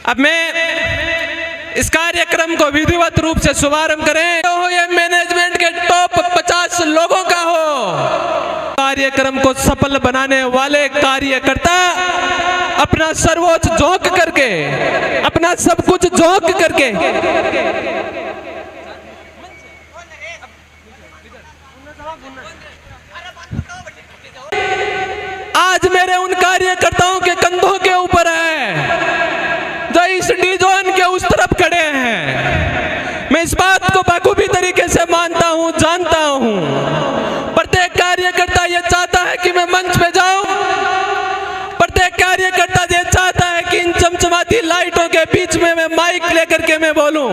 अब मैं इस कार्यक्रम को विधिवत रूप से शुभारंभ करें तो ये मैनेजमेंट के टॉप 50 लोगों का हो। कार्यक्रम को सफल बनाने वाले कार्यकर्ता अपना सर्वोच्च झोंक करके, अपना सब कुछ झोंक करके आज मेरे उन कार्यकर्ताओं के कंधों के ऊपर है जो इस डी जोन के उस तरफ खड़े हैं। मैं इस बात को बखूबी तरीके से मानता हूं, जानता हूं। प्रत्येक कार्यकर्ता ये चाहता है कि मैं मंच पे जाऊं, प्रत्येक कार्यकर्ता ये चाहता है कि इन चमचमाती लाइटों के बीच में मैं माइक लेकर के मैं बोलूं,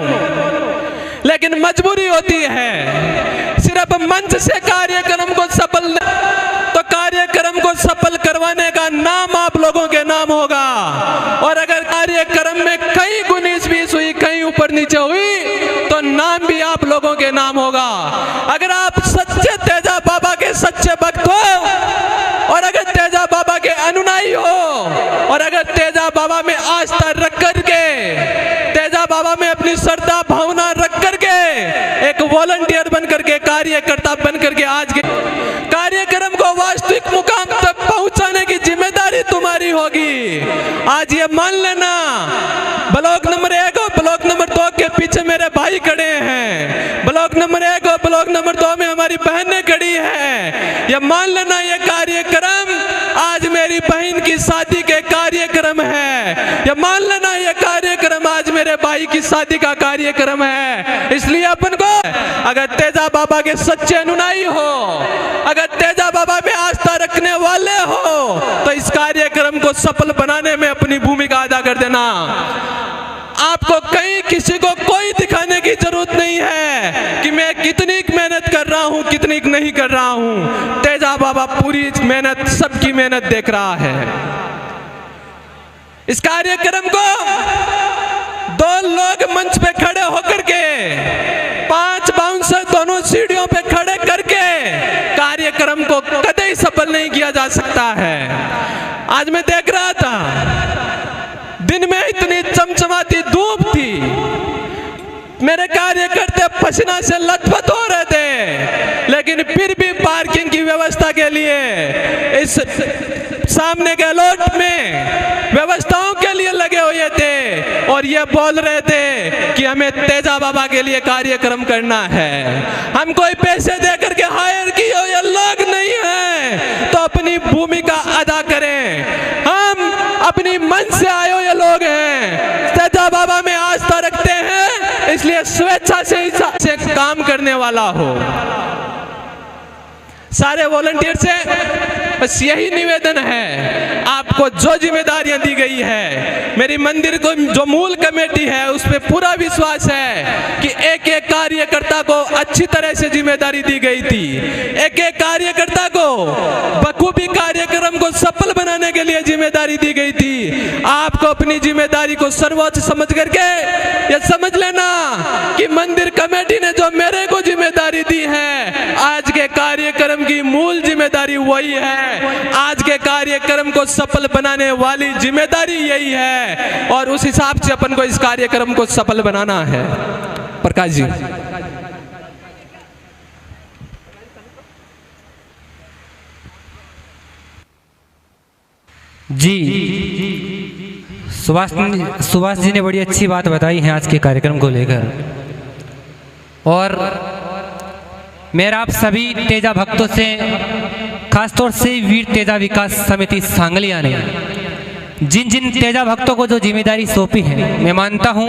लेकिन मजबूरी होती है। सिर्फ मंच से कार्यक्रम को सफल तो कार्यक्रम को सफल करवाने का नाम आप लोगों के नाम होगा, और अगर कार्यक्रम में कहीं 19-20 हुई, कहीं ऊपर नीचे हुई तो नाम भी आप लोगों के नाम होगा। अगर आप सच्चे तेजा बाबा के सच्चे भक्त हो, और अगर तेजा बाबा के अनुयायी हो, और अगर तेजा बाबा में आस्था रख करके, तेजा बाबा में अपनी श्रद्धा भावना रख करके एक वॉलंटियर बन करके, कार्यकर्ता बन करके आज के कार्यक्रम को वास्तविक मुकाम तक पहुंचाने की जिम्मेदारी तुम्हारी होगी। आज ये मान लेना, ब्लॉक नंबर 1 और ब्लॉक नंबर 2 के पीछे मेरे भाई खड़े हैं, ब्लॉक नंबर 1 और ब्लॉक नंबर 2 में हमारी बहनें खड़ी हैं। ये मान लेना, ये कार्यक्रम आज मेरी बहन की शादी के कार्यक्रम है। ये मान लेना, ये कार्यक्रम आज मेरे भाई की शादी का कार्यक्रम है। इसलिए अपन को अगर तेजा बाबा के सच्चे अनुयायी हो, अगर तेजा बाबा में आस्था रखने वाले हो, तो इस कार्यक्रम को सफल बनाने में अपनी भूमिका अदा कर देना। आपको कहीं किसी को कोई दिखाने की जरूरत नहीं है कि मैं कितनी मेहनत कर रहा हूं, कितनी नहीं कर रहा हूं। तेजा बाबा पूरी मेहनत, सबकी मेहनत देख रहा है। इस कार्यक्रम को 2 लोग मंच पे खड़े होकर के, 5 बाउंसर दोनों सीढ़ियों पे खड़े करके कार्यक्रम को कतई सफल नहीं किया जा सकता है। आज मैं देख रहा था, दिन में इतनी चमचमाती धूप थी, मेरे कार्यकर्ता पसीना से लथपथ हो रहे थे, लेकिन फिर भी पार्किंग की व्यवस्था के लिए इस सामने के लॉट में व्यवस्थाओं के लिए लगे हुए थे, और ये बोल रहे थे कि हमें तेजा बाबा के लिए कार्यक्रम करना है। हम कोई पैसे दे करके हायर किए हुए लोग नहीं हैं, तो अपनी भूमिका अदा करें। हम अपनी मन से आए हुए लोग हैं, तेजा बाबा में आस्था रखते हैं, इसलिए स्वेच्छा से काम करने वाला हो। सारे वॉलंटियर से बस यही निवेदन है, आपको जो जिम्मेदारियां दी गई है, मेरी मंदिर को जो मूल कमेटी है उसमें पूरा विश्वास है कि एक एक कार्यकर्ता को अच्छी तरह से जिम्मेदारी दी गई थी। एक एक कार्यकर्ता को बखूबी कार्यक्रम को सफल बनाने के लिए जिम्मेदारी दी गई थी। आपको अपनी जिम्मेदारी को सर्वोच्च समझ करके ये समझ लेना कि मंदिर कमेटी ने जो मेरे को जिम्मेदारी दी है, आज के कार्यक्रम की मूल जिम्मेदारी वही है। आज के कार्यक्रम को सफल बनाने वाली जिम्मेदारी यही है, और उस हिसाब से अपन को इस कार्यक्रम को सफल बनाना है। प्रकाश जी। जी, सुभाष जी ने बड़ी अच्छी बात बताई है आज के कार्यक्रम को लेकर, और मेरा आप सभी तेजा भक्तों से, खासतौर से वीर तेजा विकास समिति सांगलिया ने जिन जिन तेजा भक्तों को जो जिम्मेदारी सौंपी है, मैं मानता हूं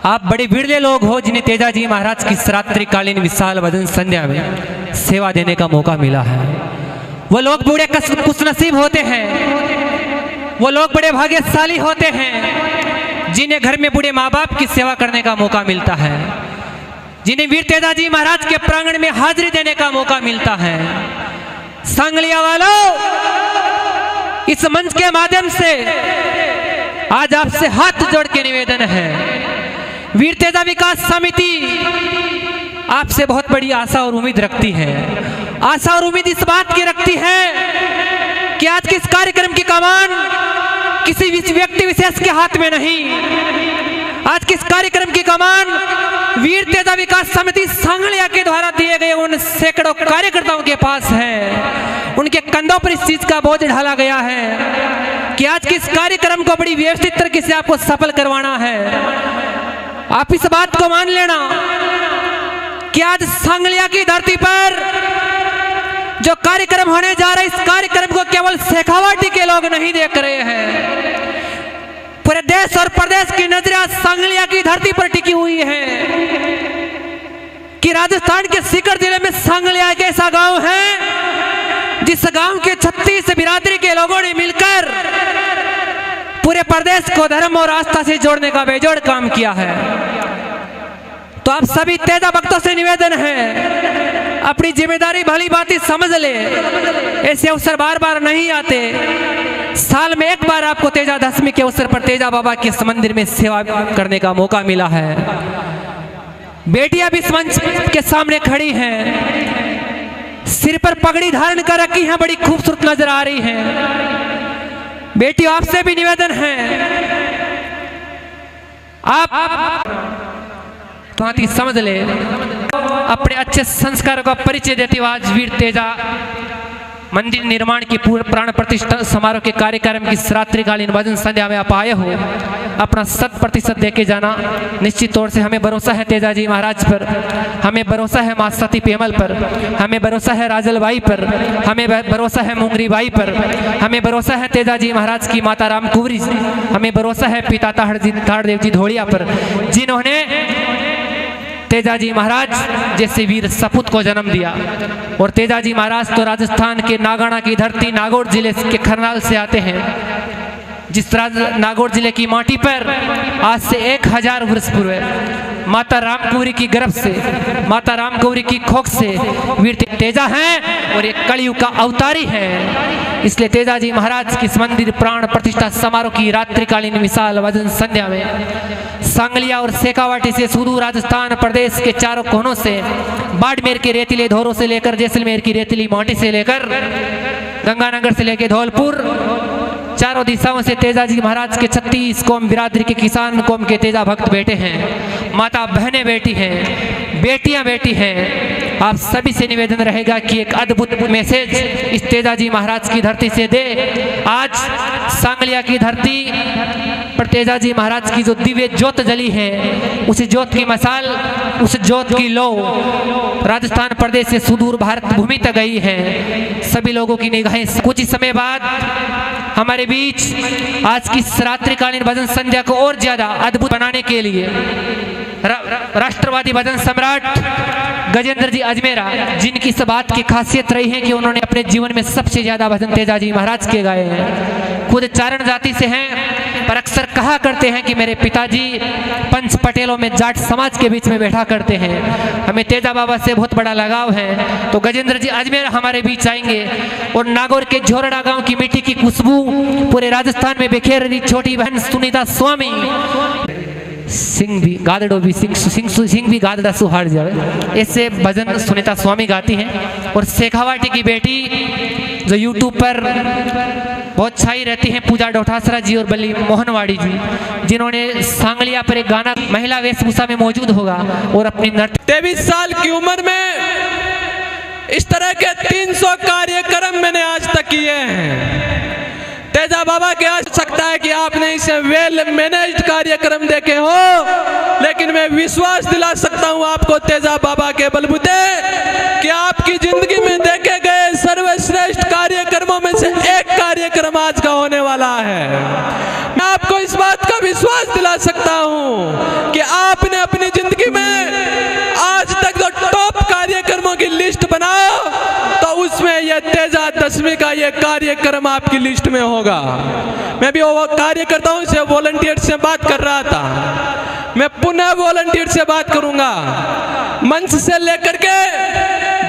आप बड़े बिरले लोग हो जिन्हें तेजा जी महाराज की रात्रिकालीन विशाल भजन संध्या में सेवा देने का मौका मिला है। वो लोग बड़े खुशनसीब होते हैं, वो लोग बड़े भाग्यशाली होते हैं जिन्हें घर में बूढ़े माँ बाप की सेवा करने का मौका मिलता है, जिन्हें वीर तेजा जी महाराज के प्रांगण में हाजिरी देने का मौका मिलता है। सांगलिया वालों, इस मंच के माध्यम से आज आपसे हाथ जोड़ के निवेदन है, वीर तेजा विकास समिति आपसे बहुत बड़ी आशा और उम्मीद रखती है। आशा और उम्मीद इस बात की रखती है कि आज के इस कार्यक्रम की कमान किसी व्यक्ति विशेष के हाथ में नहीं। आज के इस कार्यक्रम की कमान वीर तेजा विकास समिति सांगलिया के द्वारा दिए गए उन सैकड़ों कार्यकर्ताओं के पास है। उनके कंधों पर इस चीज का बोझ ढाला गया है कि आज के इस कार्यक्रम को बड़ी व्यवस्थित तरीके से आपको सफल करवाना है। आप इस बात को मान लेना कि आज सांगलिया की धरती पर जो कार्यक्रम होने जा रहा है, इस कार्यक्रम को केवल शेखावाटी के लोग नहीं देख रहे हैं, पूरे देश और प्रदेश की नजरें आज सांगलिया की धरती पर टिकी हुई है कि राजस्थान के सीकर जिले में सांगलिया एक ऐसा गांव है जिस गांव के 36 बिरादरी के लोगों ने मिलकर पूरे प्रदेश को धर्म और आस्था से जोड़ने का बेजोड़ काम किया है। तो आप सभी तेजा भक्तों से निवेदन है, अपनी जिम्मेदारी भली भांति समझ ले। ऐसे अवसर बार बार नहीं आते, साल में एक बार आपको तेजा दशमी के अवसर पर तेजा बाबा के इस मंदिर में सेवा करने का मौका मिला है। बेटियां भी इस मंच के सामने खड़ी हैं, सिर पर पगड़ी धारण कर रखी हैं, बड़ी खूबसूरत नजर आ रही हैं। बेटियों आपसे भी निवेदन है, आप तो समझ ले, अपने अच्छे संस्कारों का परिचय देते हुए आज वीर तेजा मंदिर निर्माण की पूर्ण प्राण प्रतिष्ठा समारोह के कार्यक्रम की रात्रिकालीन भजन संध्या में आप आए हो, अपना 100% देके जाना। निश्चित तौर से हमें भरोसा है तेजा जी महाराज पर, हमें भरोसा है माँ सती पेमल पर, हमें भरोसा है राजल बाई पर, हमें भरोसा है मुंगरी बाई पर, हमें भरोसा है तेजा जी महाराज की माता राम कुंवरी, हमें भरोसा है पिता ताड़देव जी धोड़िया पर, जिन्होंने तेजा जी महाराज जैसे वीर सपूत को जन्म दिया। और तेजा जी महाराज तो राजस्थान के नागाना की धरती नागौर जिले के खरनाल से आते हैं, जिस नागौर जिले की माटी पर आज से 1000 वर्ष पूर्व माता राम कुंवरी की गर्भ से, माता राम कुंवरी की खोख से वीर तेजा हैं और एक कलयुग का अवतारी है। इसलिए तेजा जी महाराज की मंदिर प्राण प्रतिष्ठा समारोह की रात्रिकालीन विशाल भजन संध्या में सांगलिया और शेखावाटी से सुदूर राजस्थान प्रदेश के चारों कोनों से, बाड़मेर के रेतीले धोरों से लेकर जैसलमेर की रेतीली माटी से लेकर गंगानगर से लेकर धौलपुर, चारों दिशाओं से तेजा जी महाराज के 36 कौम बिरादरी के किसान कौम के तेजा भक्त बेटे हैं, माता बहनें बेटी हैं, बेटियां बेटी हैं। आप सभी से निवेदन रहेगा कि एक अद्भुत मैसेज इस तेजा जी महाराज की धरती से दे। आज सांगलिया की धरती पर तेजा जी महाराज की जो दिव्य ज्योत जली है, उस ज्योत की मसाल, उस ज्योत की लो राजस्थान प्रदेश से सुदूर भारत भूमि तक गई है। सभी लोगों की निगाहें कुछ ही समय बाद हमारे बीच आज की रात्रिकालीन भजन संध्या को और ज्यादा अद्भुत बनाने के लिए राष्ट्रवादी भजन सम्राट गजेंद्र जी अजमेरा, जिनकी इस बात की खासियत रही है कि उन्होंने अपने जीवन में सबसे ज्यादा भजन तेजा जी महाराज के गाए हैं। खुद चारण जाति से हैं, पर अक्सर कहा करते हैं कि मेरे पिताजी पंच पटेलों में जाट समाज के बीच में बैठा करते हैं। हमें तेजा बाबा से बहुत बड़ा लगाव है। तो गजेंद्र जी अजमेरा हमारे बीच आएंगे और नागौर के झोरड़ा गांव की मिट्टी की खुशबू पूरे राजस्थान में बिखेर रही छोटी बहन सुनीता स्वामी सिंह भी गादड़ो भी सिंह भी गादड़ा सुहाड़ जावे, ऐसे भजन सुनीता स्वामी गाती हैं। और शेखावाटी की बेटी जो यूट्यूब पर बहुत छाई रहती हैं, पूजा डोठासरा जी और बल्ली मोहनवाड़ी जी, जिन्होंने सांगलिया पर एक गाना महिला वेशभूषा में मौजूद होगा और अपनी 23 साल की उम्र में इस तरह के 300 कार्यक्रम मैंने आज तक किए हैं। तेजा बाबा के आज सकता है कि आपने इसे वेल मैनेज्ड कार्यक्रम देखे हो, लेकिन मैं विश्वास दिला सकता हूं आपको तेजा बाबा के बलबूते कि आपकी जिंदगी में देखे गए सर्वश्रेष्ठ कार्यक्रमों में से एक कार्यक्रम आज का होने वाला है। मैं आपको इस बात का विश्वास दिला सकता हूं कि आपने अपनी जिंदगी में आज तक जो टॉप कार्यक्रमों की लिस्ट बनाओ तो उसमें यह तेजा दशमी का यह कार्यक्रम आपकी लिस्ट में होगा। मैं भी वो कार्यकर्ताओं से, वॉलंटियर से बात कर रहा था, मैं पुनः वॉलंटियर से बात करूंगा। मंच से लेकर के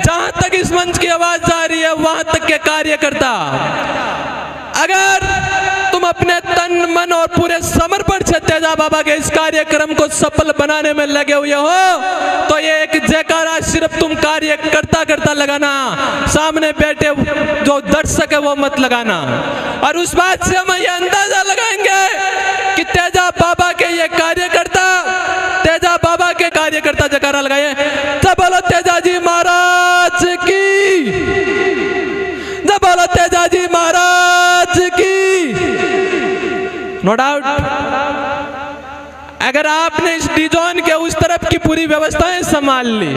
जहां तक इस मंच की आवाज जा रही है वहां तक के कार्यकर्ता, अगर तुम अपने तन मन और पूरे समर्पण से तेजा बाबा के इस कार्यक्रम को सफल बनाने में लगे हुए हो तो ये एक जयकारा सिर्फ तुम कार्य करता लगाना, सामने बैठे जो दर्शक है वो मत लगाना। और उस बात से हम ये अंदाजा लगाएंगे कि तेजा बाबा के ये कार्यकर्ता, तेजा बाबा के कार्यकर्ता जयकारा लगाए, जब बोलो तेजा जी महाराज की, जब बोलो तेजा जी महाराज की। नो डाउट अगर आपने इस डी जोन के उस तरफ की पूरी व्यवस्थाएं संभाल ली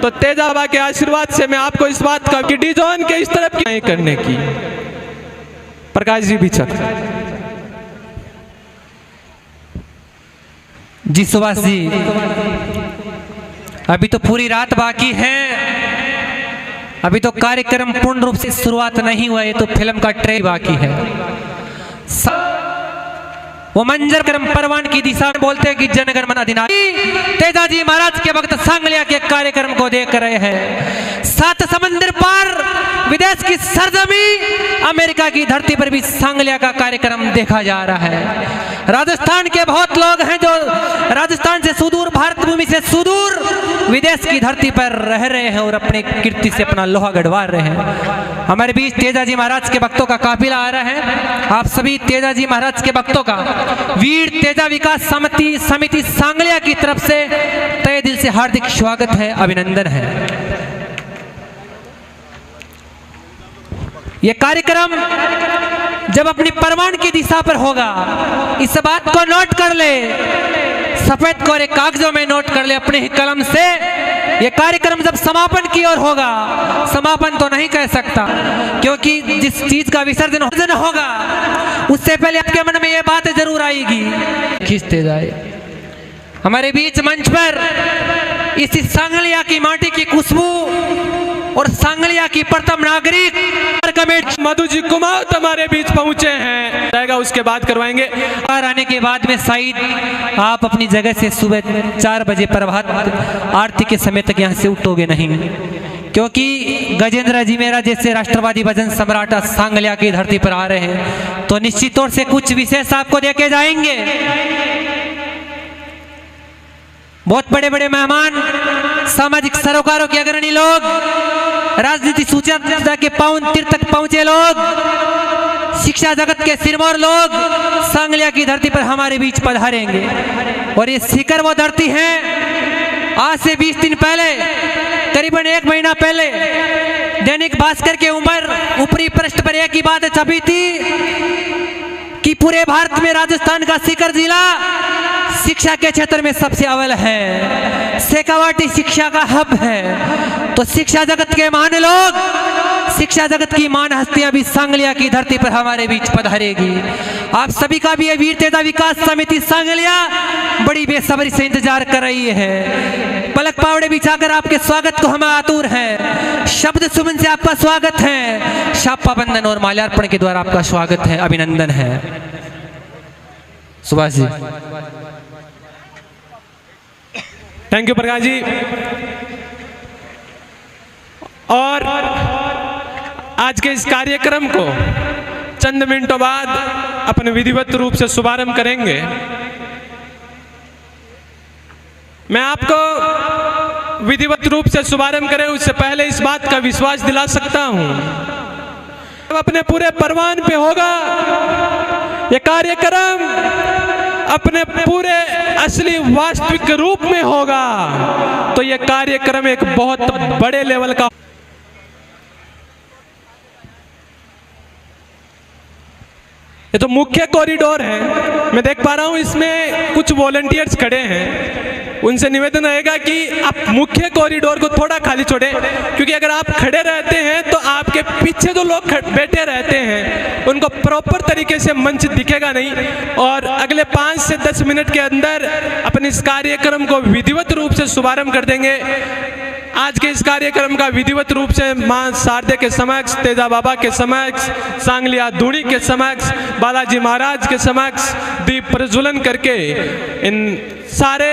तो तेजा बाबा के आशीर्वाद से मैं आपको इस बात का कि डी जोन के इस तरफ की नहीं करने की। प्रकाश जी बिचक जी, सुभाष जी अभी तो पूरी रात बाकी है, अभी तो कार्यक्रम पूर्ण रूप से शुरुआत नहीं हुआ, ये तो फिल्म का ट्रेलर बाकी है। वो मंजर कर्म परवान की दिशा में बोलते हैं कि जनगण मन अधिनायक। तेजा जी महाराज के भक्त सांगलिया के कार्यक्रम को देख रहे हैं। 7 समंदर पार विदेश की सरजमी अमेरिका की धरती पर भी सांगलिया का कार्यक्रम देखा जा रहा है। राजस्थान के बहुत लोग हैं जो राजस्थान से सुदूर, भारत भूमि से सुदूर विदेश की धरती पर रह रहे हैं और अपने कीर्ति से अपना लोहा गढ़वा रहे हैं। हमारे बीच तेजा जी महाराज के भक्तों का काफिला आ रहा है। आप सभी तेजा जी महाराज के भक्तों का वीर तेजा विकास समिति सांगलिया की तरफ से तहे दिल से हार्दिक स्वागत है, अभिनंदन है। यह कार्यक्रम जब अपनी परवान की दिशा पर होगा, इस बात को नोट कर ले, सफेद कोरे कागजों में नोट कर ले अपने ही कलम से। यह कार्यक्रम जब समापन की ओर होगा, समापन तो नहीं कह सकता क्योंकि जिस चीज का विसर्जन होगा उससे पहले आपके मन में यह बात जरूर आएगी, खींचते जाए। हमारे बीच मंच पर इस सांगलिया की माटी की खुशबू और सांगलिया की प्रथम नागरिक कमेटी मधु जी कुमार हमारे बीच पहुंचे हैं, रहेगा उसके बाद करवाएंगे। आने के बाद में शायद आप अपनी जगह से सुबह 4 बजे प्रभात आरती के समय तक यहाँ से उठोगे नहीं, क्योंकि गजेंद्र जी मेरा जैसे राष्ट्रवादी भजन सम्राट सांगलिया की धरती पर आ रहे हैं तो निश्चित तौर से कुछ विशेष आपको देके जाएंगे। बहुत बड़े बड़े मेहमान, सामाजिक सरोकारों के अग्रणी लोग, राजनीति सूचना के पावन तीर्थ तक पहुंचे लोग, शिक्षा जगत के सिरमौर लोग सांगलिया की धरती पर हमारे बीच पधारेंगे। और ये शिखर वो धरती है, आज से 20 दिन पहले, करीबन 1 महीना पहले दैनिक भास्कर के ऊपरी पृष्ठ पर एक ही बात छपी थी कि पूरे भारत में राजस्थान का सीकर जिला शिक्षा के क्षेत्र में सबसे अव्वल है, शेखावाटी शिक्षा का हब है। तो शिक्षा जगत के महान लोग, शिक्षा जगत की महान हस्तियां भी सांगलिया की धरती पर हमारे बीच पधारेगी। आप सभी का भी ये वीर तेजा विकास समिति सांगलिया बड़ी बेसब्री से इंतजार कर रही है। पलक पावड़े बिछाकर आपके स्वागत को हम आतुर हैं। शब्द सुमन से आपका स्वागत है, शापा बंधन और माल्यार्पण के द्वारा आपका स्वागत है, अभिनंदन है। सुभाष जी। Thank you Prakash ji. और आज के इस कार्यक्रम को चंद मिनटों बाद अपने विधिवत रूप से शुभारंभ करेंगे। मैं आपको विधिवत रूप से शुभारंभ करें उससे पहले इस बात का विश्वास दिला सकता हूं, अपने पूरे परवान पे होगा ये कार्यक्रम, अपने पूरे असली वास्तविक रूप में होगा तो यह कार्यक्रम एक बहुत बड़े लेवल का। ये तो मुख्य कॉरिडोर है, मैं देख पा रहा हूं इसमें कुछ वॉलंटियर्स खड़े हैं, उनसे निवेदन रहेगा कि आप मुख्य कॉरिडोर को थोड़ा खाली छोड़ें, क्योंकि अगर आप खड़े रहते हैं तो आपके पीछे जो लोग बैठे रहते हैं उनको प्रॉपर तरीके से मंच दिखेगा नहीं। और अगले 5 से 10 मिनट के अंदर अपने इस कार्यक्रम को विधिवत रूप से शुभारंभ कर देंगे। आज के इस कार्यक्रम का विधिवत रूप से मां शारदे के समक्ष, तेजा बाबा के समक्ष, सांगलिया धूणी के समक्ष, बालाजी महाराज के समक्ष दीप प्रज्वलन करके इन सारे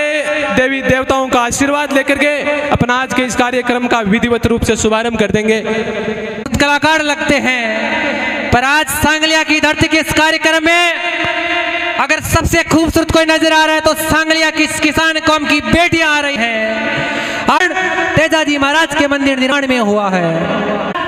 देवी देवताओं का आशीर्वाद लेकर के अपना आज के इस कार्यक्रम का विधिवत रूप से शुभारंभ कर देंगे। कलाकार लगते हैं पर आज सांगलिया की धरती के इस कार्यक्रम में अगर सबसे खूबसूरत कोई नजर आ रहा है तो सांगलिया की किसान कौम की बेटियां आ रही है। और तेजा जी महाराज के मंदिर निर्माण में हुआ है।